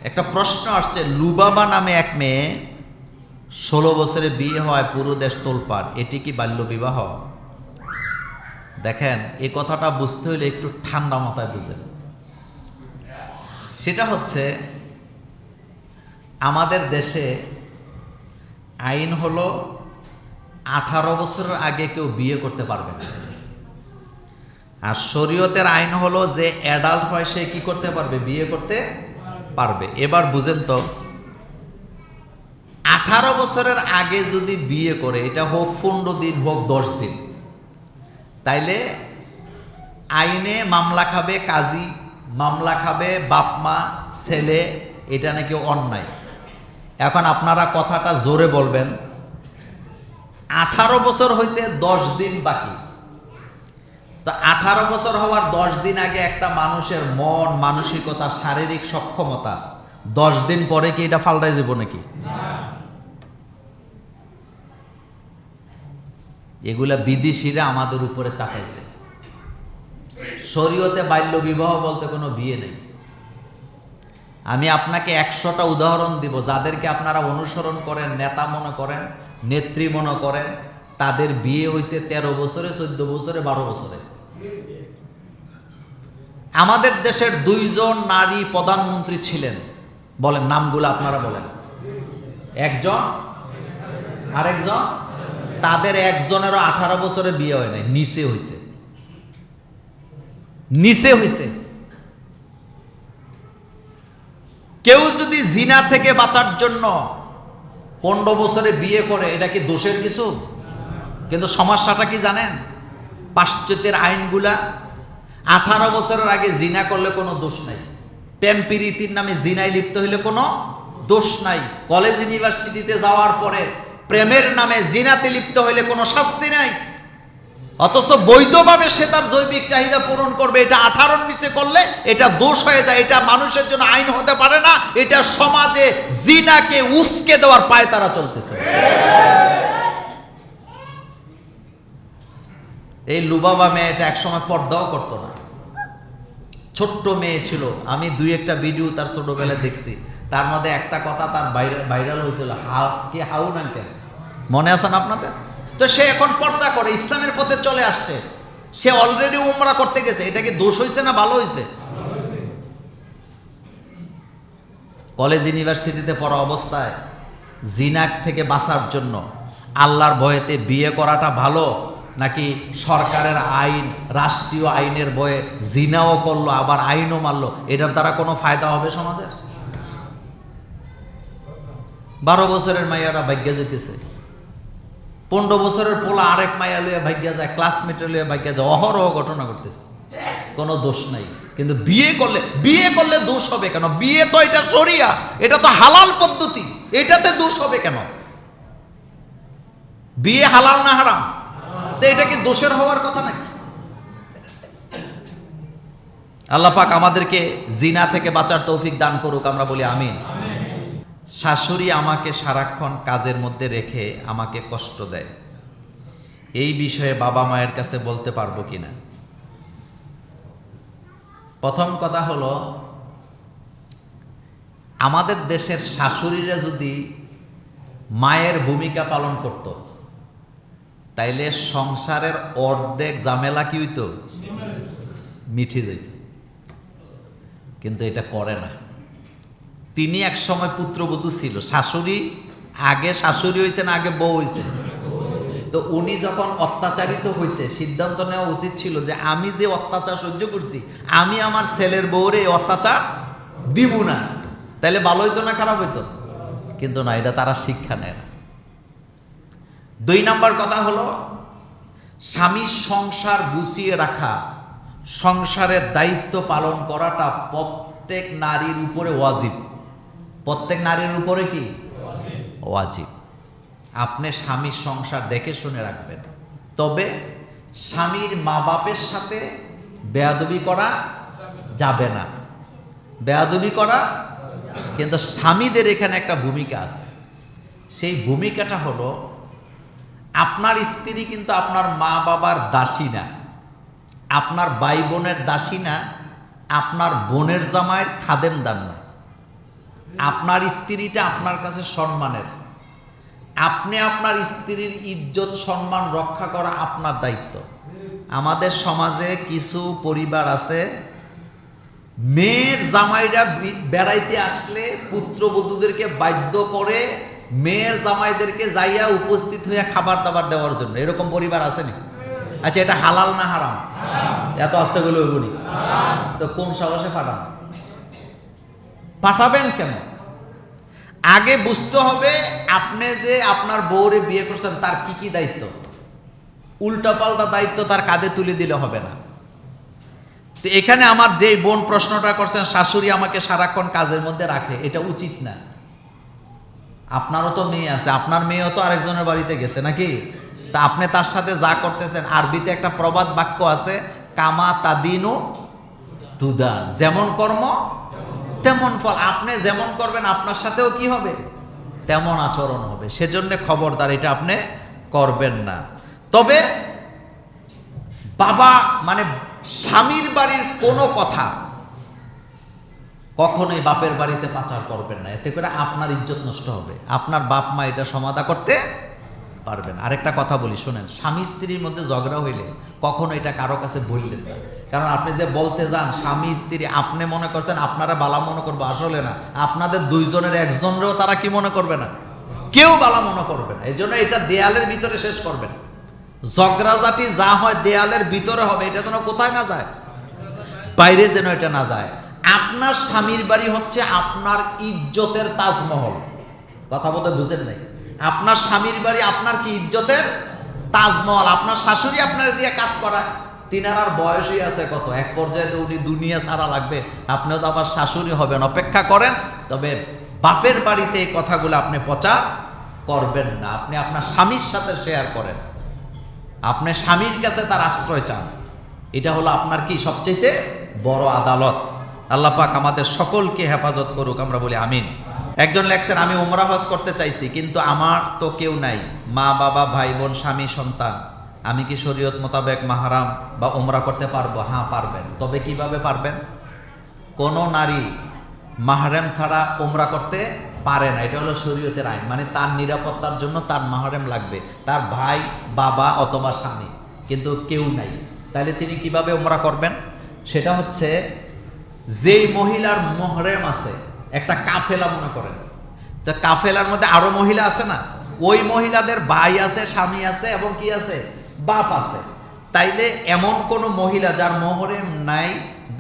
একটা প্রশ্ন আসছে, লুবাবা নামে এক মেয়ে 16 বছরে বিয়ে হয়, পুরো দেশ তোলপাড়, এটি কি বাল্য বিবাহ? দেখেন, এই কথাটা বুঝতে হলে একটু ঠান্ডা মাথায় বুঝেন। সেটা হচ্ছে, আমাদের দেশে আইন হলো 18 বছরের আগে কেউ বিয়ে করতে পারবে না। আর শরীয়তের আইন হলো যে অ্যাডাল্ট হয় সে কি করতে পারবে? বিয়ে করতে পারবে। এবার বুঝেন তো, 18 বছরের আগে যদি বিয়ে করে, এটা হোক 15 দিন হোক 10 দিন, তাইলে আইনে মামলা খাবে কাজী, মামলা খাবে বাপ মা ছেলে, এটা নাকি অন্যায়। এখন আপনারা কথাটা জোরে বলবেন, 18 বছর হইতে 10 দিন বাকি, তো 18 বছর হওয়ার 10 দিন আগে একটা মানুষের মন, মানসিকতা, শারীরিক সক্ষমতা 10 দিন পরে কি এটা পাল্টায় যাব নাকি? এগুলা বিদেশিরা আমাদের উপরে চাপাইছে। শরীয়তে বাল্য বিবাহ বলতে কোনো বিয়ে নেই। আমি আপনাকে 100টা উদাহরণ দিব, যাদেরকে আপনারা অনুসরণ করেন, নেতা মনে করেন, নেত্রী মনে করেন, তাদের বিয়ে হয়েছে 13 বছরে, 14 বছরে, 12 বছরে। আমাদের দেশের 2 জন নারী প্রধানমন্ত্রী ছিলেন, বলেন নামগুলো আপনারা বলেন। একজন আরেকজন, তাদের একজনেরও 18 বছরে বিয়ে হয় নাই, নিচে হয়েছে। কেউ যদি জিনা থেকে বাঁচার জন্য 15 বছরে বিয়ে করে, এটা কি দোষের কিছু? কিন্তু সমস্যাটা কি জানেন? পাশ্চাত্যের আইনগুলা 18 বছরের আগে জিনা করলে কোনো দোষ নাই, প্রেম প্রীতির নামে জিনায় লিপ্ত হইলে কোনো দোষ নাই, কলেজ ইউনিভার্সিটিতে যাওয়ার পরে প্রেমের নামে জিনাতে লিপ্ত হইলে কোনো শাস্তি নাই। অথচ বৈধভাবে সে তার জৈবিক চাহিদা পূরণ করবে, এটা 18-র নিচে করলে এটা দোষ হয়ে যায়। এটা মানুষের জন্য আইন হতে পারে না, এটা সমাজে জিনাকে উস্কে দেওয়ার পায় তারা চলতেছে। এই লুবাবা মেয়েটা একসময় পর্দাও করতো না, ছোট্ট মেয়ে ছিল। আমি 2-একটা ভিডিও তার ছোটবেলায় দেখছি, তার মধ্যে একটা কথা তার ভাইরাল হয়েছিল, হাউ না কেন, মনে আছে না আপনাদের? তো সে এখন পর্দা করে, ইসলামের পথে চলে আসছে, সে অলরেডি উমরা করতে গেছে। এটা কি দোষ হয়েছে না ভালো হয়েছে? কলেজ ইউনিভার্সিটিতে পড়া অবস্থায় জিনাক থেকে বাঁচার জন্য আল্লাহর ভয়েতে বিয়ে করাটা ভালো, নাকি সরকারের আইন, রাষ্ট্রীয় আইনের ভয়ে জিনাও করলো আবার আইনও মারলো, এটার দ্বারা কোনো ফায়দা হবে সমাজের? 12 বছরের মাইয়ারা ভাগ্যা যেতেছে, 15 বছরের পোলা আরেক মাইয়া লইয়া ভাগ্যা যায়, ক্লাসমেটে লইয়া ভাগ্যা যায়, অহরহ ঘটনা ঘটতেছে, কোনো দোষ নাই। কিন্তু বিয়ে করলে দোষ হবে কেন? বিয়ে তো এটা শরিয়া, এটা তো হালাল পদ্ধতি, এটাতে দোষ হবে কেন? বিয়ে হালাল না হারাম? তো এটা কি দোষের হওয়ার কথা নাকি? আল্লাহ পাক আমাদেরকে জিনা থেকে বাঁচার তৌফিক দান করুক, আমরা বলি আমিন। শাশুড়ি আমাকে সারাক্ষণ কাজের মধ্যে রেখে আমাকে কষ্ট দেয়, এই বিষয়ে বাবা মায়ের কাছে বলতে পারবো কিনা? প্রথম কথা হলো, আমাদের দেশের শাশুড়িরা যদি মায়ের ভূমিকা পালন করত, তাইলে সংসারের অর্ধেক ঝামেলা কি হইতো? মিঠে যেত। কিন্তু এটা করে না। তিনি এক সময় পুত্রবধূ ছিল, শাশুড়ি আগে শাশুড়ি হয়েছে না আগে বউ হয়েছে? তো উনি যখন অত্যাচারিত হয়েছে, সিদ্ধান্ত নেওয়া উচিত ছিল যে আমি যে অত্যাচার সহ্য করছি, আমি আমার ছেলের বউরে অত্যাচার দিব না। তাইলে ভালো হইতো না খারাপ হইতো? কিন্তু না, এটা তারা শিক্ষা নেয় না। 2 নম্বর কথা হলো, স্বামীর সংসার গুছিয়ে রাখা, সংসারের দায়িত্ব পালন করাটা প্রত্যেক নারীর উপরে ওয়াজিব। প্রত্যেক নারীর উপরে কি ওয়াজিব? আপনি স্বামীর সংসার দেখে শুনে রাখবেন। তবে স্বামীর মা বাপের সাথে বেয়াদবি করা যাবে না, বেয়াদবি করা। কিন্তু স্বামীদের এখানে একটা ভূমিকা আছে, সেই ভূমিকাটা হলো, আপনার স্ত্রী কিন্তু আপনার মা বাবার দাসী না, আপনার ভাই বোনের দাসী না, আপনার বোনের জামাইয়ের খাদেম দান না। আপনার স্ত্রীটা আপনার কাছে সম্মানের, আপনি আপনার স্ত্রীর ইজ্জত সম্মান রক্ষা করা আপনার দায়িত্ব। আমাদের সমাজে কিছু পরিবার আছে, মেয়ের জামাইরা বেড়াইতে আসলে পুত্রবধূদেরকে বাধ্য করে মেয়ের জামাইদেরকে যাইয়া উপস্থিত হইয়া খাবার দাবার দেওয়ার জন্য। এরকম পরিবার আসেনি? আচ্ছা, এটা হালাল না হারাম? এত আস্তে গেলে বলি তো কোন সাহসে পাঠান? পাঠাবেন কেন? আগে বুঝতে হবে আপনি যে আপনার বউরে বিয়ে করছেন তার কি কি দায়িত্ব। উল্টাপাল্টা দায়িত্ব তার কাঁধে তুলে দিলে হবে না। তো এখানে আমার যেই বোন প্রশ্নটা করছেন, শাশুড়ি আমাকে সারাক্ষণ কাজের মধ্যে রাখে, এটা উচিত না। আপনারও তো মেয়ে আছে, আপনার মেয়েও তো আরেকজনের বাড়িতে গেছে নাকি? তা আপনি তার সাথে যা করতেছেন, আরবিতে একটা প্রবাদ বাক্য আছে, কামা তাদিনু তুদান, যেমন কর্ম তেমন ফল। আপনি যেমন করবেন আপনার সাথেও কি হবে? তেমন আচরণ হবে। সেজন্য খবরদার এটা আপনি করবেন না। তবে বাবা মানে স্বামীর বাড়ির কোনো কথা কখনোই বাপের বাড়িতে পাচার করবেন না, এতে করে আপনার ইজ্জত নষ্ট হবে। আপনার বাপ মা এটা সমাধা করতে পারবেন। আরেকটা কথা বলি, শোনেন, স্বামী স্ত্রীর মধ্যে ঝগড়া হইলে কখনো এটা কারো কাছে বললেন না। কারণ আপনি যে বলতে যান স্বামী স্ত্রী, আপনি মনে করছেন আপনারা বালা মনে করবো, আসলে না। আপনাদের দুইজনের একজনেরও তারা কি মনে করবে না, কেউ বালা মনে করবে না। এই জন্য এটা দেয়ালের ভিতরে শেষ করবেন। ঝগড়াঝাটি যা হয় দেয়ালের ভিতরে হবে, এটা যেন কোথায় না যায়, বাইরে যেন এটা না যায়। আপনার স্বামীর বাড়ি হচ্ছে আপনার ইজ্জতের তাজমহল। কথা বলতে বুঝেন নাই? আপনার স্বামীর বাড়ি আপনার কি ইজ্জতের তাজমহল। আপনার শাশুড়ি আপনার দিয়ে কাজ করায়, তিনার আর বয়সই আছে কত, এক পর্যায়ে তো উনি দুনিয়া ছাড়া লাগবে, আপনিও তো আবার শাশুড়ি হবেন। অপেক্ষা করেন। তবে বাপের বাড়িতে এই কথাগুলো আপনি প্রচার করবেন না। আপনি আপনার স্বামীর সাথে শেয়ার করেন, আপনি স্বামীর কাছে তার আশ্রয় চান। এটা হলো আপনার কি সবচেয়ে বড় আদালত। আল্লাহ পাক আমাদের সকলকে হেফাজত করুক, আমরা বলি আমিন। একজন লেখছেন, আমি উমরা হজ করতে চাইছি, কিন্তু আমার তো কেউ নাই, মা বাবা ভাই বোন স্বামী সন্তান, আমি কি শরীয়ত মোতাবেক মাহরাম বা উমরা করতে পারবো? হ্যাঁ পারবেন। তবে কিভাবে পারবেন? কোনো নারী মাহরাম ছাড়া উমরা করতে পারে না, এটা হলো শরীয়তের আইন। মানে তার নিরাপত্তার জন্য তার মাহরাম লাগবে, তার ভাই বাবা অথবা স্বামী, কিন্তু কেউ নাই। তাহলে তিনি কিভাবে উমরা করবেন? সেটা হচ্ছে, যেই মহিলার মুহরম আছে, একটা কাফেলা মনে করেন, তো কাফেলার মধ্যে আরো মহিলা আছে না, ওই মহিলাদের ভাই আছে, স্বামী আছে এবং কি আছে, বাপ আছে। তাইলে এমন কোন মহিলা যার মুহরম নাই,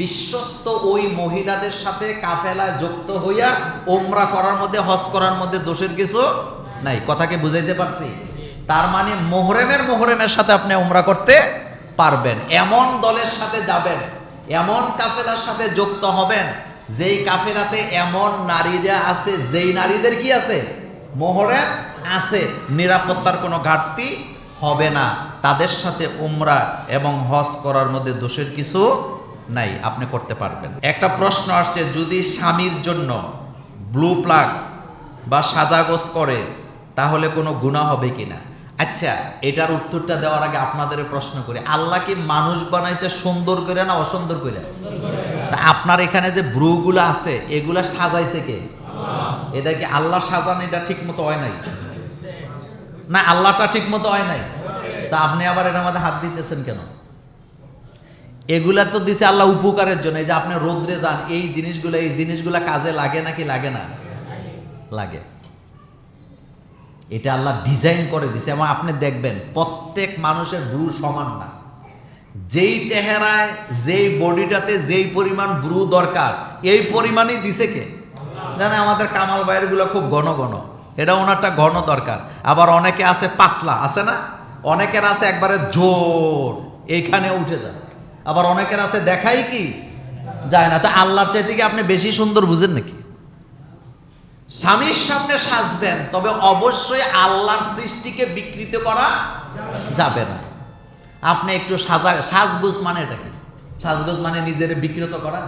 বিশ্বস্ত ওই মহিলাদের সাথে কাফেলায় যুক্ত হইয়া উমরা করার মধ্যে, হজ করার মধ্যে দোষের কিছু নাই। কথাকে বুঝাইতে পারছি? তার মানে মুহরমের সাথে আপনি উমরা করতে পারবেন। এমন দলের সাথে যাবেন, এমন কাফেলার সাথে যুক্ত হবেন, যেই কাফেলাতে এমন নারীরা আছে, যেই নারীদের কি আছে, মুহরম আছে, নিরাপত্তার কোনো ঘাটতি হবে না। তাদের সাথে উমরা এবং হজ করার মধ্যে দোষের কিছু নাই, আপনি করতে পারবেন। একটা প্রশ্ন আসছে, যদি স্বামীর জন্য ব্লু প্লাগ বা সাজাগোজ করে তাহলে কোনো গুনাহ হবে কিনা? আচ্ছা, এটার উত্তরটা দেওয়ার আগে আপনাদের প্রশ্ন করি, আল্লাহ কি মানুষ বানাইছে সুন্দর করে না অসুন্দর করে? তা আপনার এখানে যে ব্রুগুলো আছে, এগুলা সাজাইছে কে? এটা কি আল্লাহ সাজান? এটা ঠিক মতো হয় নাই না, আল্লাহটা ঠিক মতো হয় নাই। তা আপনি আবার এটার মধ্যে হাত দিতেছেন কেন? এগুলা তো দিছে আল্লাহ উপকারের জন্য। এই যে আপনি রোদ্রে যান, এই জিনিসগুলা কাজে লাগে নাকি লাগে না? লাগে। এটা আল্লাহ ডিজাইন করে দিছে। এবং আপনি দেখবেন প্রত্যেক মানুষের ব্রু সমান না। যেই চেহারায়, যেই বডিটাতে যেই পরিমাণ ব্রু দরকার, এই পরিমাণই দিছে কে? জানে আমাদের কামাল ভাইয়ের গুলো খুব ঘন ঘন, এটা ওনারটা ঘন দরকার। আবার অনেকে আছে পাতলা, আছে না? অনেকের আছে একবারে জোর, এইখানে উঠে যায়। আবার অনেকের আছে দেখাই কি যায় না। তো আল্লাহর চাইতে কি আপনি বেশি সুন্দর বুঝেন নাকি? স্বামীর সামনে সাজবেন, তবে অবশ্যই আল্লাহর সৃষ্টিকে বিকৃত করা যাবে না। আপনি একটু সাজগুজ মানে এটা কি? সাজগুজ মানে নিজের বিকৃত করা,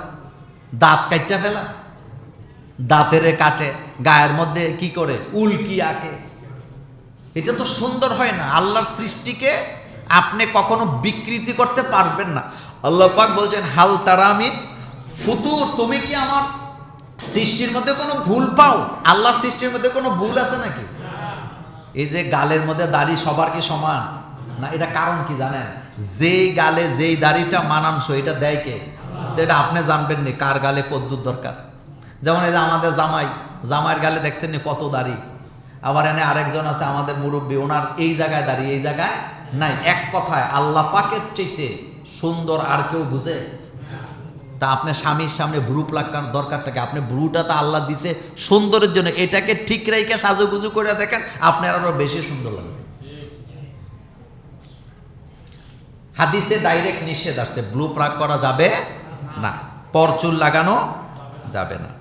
দাঁত কাটটা ফেলা, দাঁতের কাটে, গায়ের মধ্যে কি করে উল্কি আঁকে, এটা তো সুন্দর হয় না। আল্লাহর সৃষ্টিকে আপনি কখনো বিকৃতি করতে পারবেন না। আল্লাহ পাক বলছেন, হাল তারামিন ফুতুর, তুমি কি আমার সৃষ্টির মধ্যে কোনো ভুল পাও? আল্লাহর সৃষ্টির মধ্যে কোনো ভুল আছে নাকি? এই যে গালের মধ্যে দাড়ি সবার কি সমান না? এটা কারণ কি জানেন? যেই গালে যেই দাড়িটা মানানসই এটা দেয় কে? এটা আপনি জানবেন নি কার গালে কদ্দুর দরকার। যেমন এই যে আমাদের জামাইয়ের গালে দেখছেন নি কত দাড়ি। আবার এনে আরেকজন আছে আমাদের মুরব্বী, ওনার এই জায়গায় দাড়ি এই জায়গায় নাই। এক কথায় আল্লাহ পাকের চাইতে সুন্দর আর কেউ বুঝে? তা আপনি স্বামীর সামনে ভ্রু প্লাকার দরকারটাকে? আপনি ভ্রুটা তো আল্লাহ দিছে সুন্দরের জন্য, এটাকে ঠিক রেখে সাজুগুজু করে দেখেন আপনার আরো বেশি সুন্দর লাগবে। হাদিসে ডাইরেক্ট নিষেধ আসছে, ব্লু প্লাক করা যাবে না, পরচুল লাগানো যাবে না।